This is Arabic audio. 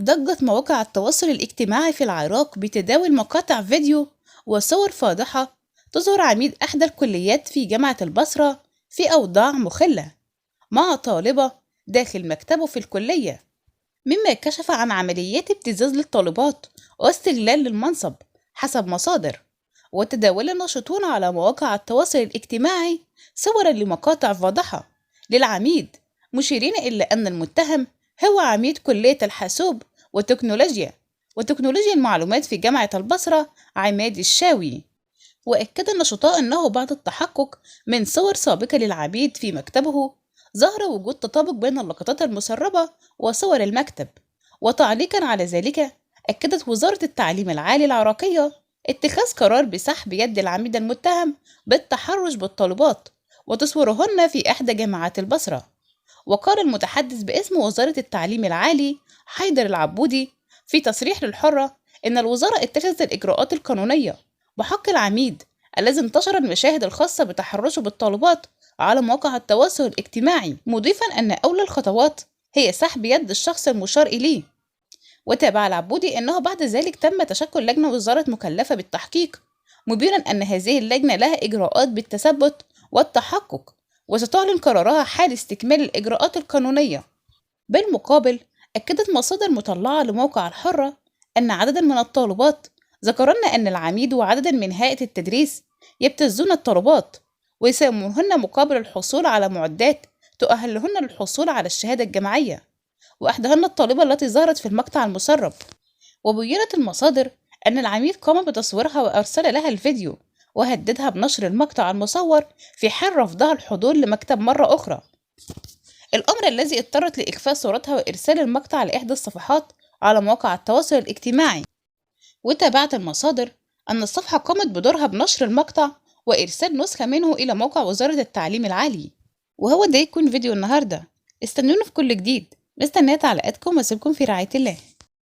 ضجت مواقع التواصل الاجتماعي في العراق بتداول مقاطع فيديو وصور فاضحة تظهر عميد إحدى الكليات في جامعة البصرة في أوضاع مخلة مع طالبة داخل مكتبه في الكلية، مما كشف عن عمليات ابتزاز للطالبات واستغلال للمنصب حسب مصادر. وتداول الناشطون على مواقع التواصل الاجتماعي صورا لمقاطع فاضحة للعميد، مشيرين إلى أن المتهم هو عميد كلية الحاسوب وتكنولوجيا المعلومات في جامعة البصرة عماد الشاوي. وأكد النشطاء أنه بعد التحقق من صور سابقة للعميد في مكتبه ظهر وجود تطابق بين اللقطات المسربة وصور المكتب. وتعليقا على ذلك، أكدت وزارة التعليم العالي العراقية اتخاذ قرار بسحب يد العميد المتهم بالتحرش بالطالبات وتصويرهن في إحدى جامعات البصرة. وقال المتحدث باسم وزارة التعليم العالي حيدر العبودي في تصريح للحرة إن الوزارة اتخذت الإجراءات القانونية بحق العميد الذي انتشر المشاهد الخاصة بتحرشه بالطالبات على مواقع التواصل الاجتماعي، مضيفا أن أولى الخطوات هي سحب يد الشخص المشار إليه. وتابع العبودي أنه بعد ذلك تم تشكل لجنة وزارة مكلفة بالتحقيق، مبينا أن هذه اللجنة لها إجراءات بالتثبت والتحقق وستعلن قرارها حال استكمال الإجراءات القانونية. بالمقابل، أكدت مصادر مطلعة لموقع الحرة أن عددا من الطالبات ذكرن أن العميد وعددا من هيئة التدريس يبتزون الطالبات ويساوموهن مقابل الحصول على معدات تؤهلهن للحصول على الشهادة الجامعية، وإحداهن الطالبة التي ظهرت في المقطع المسرب. وبينت المصادر أن العميد قام بتصويرها وأرسل لها الفيديو وهددها بنشر المقطع المصور في حال رفضها الحضور لمكتب مرة أخرى، الأمر الذي اضطرت لإخفاء صورتها وإرسال المقطع لإحدى الصفحات على مواقع التواصل الاجتماعي. وتابعت المصادر أن الصفحة قامت بدورها بنشر المقطع وإرسال نسخة منه إلى موقع وزارة التعليم العالي. وهو ده يكون فيديو النهاردة، استنونا في كل جديد، مستنية تعليقاتكم واسيبكم في رعاية الله.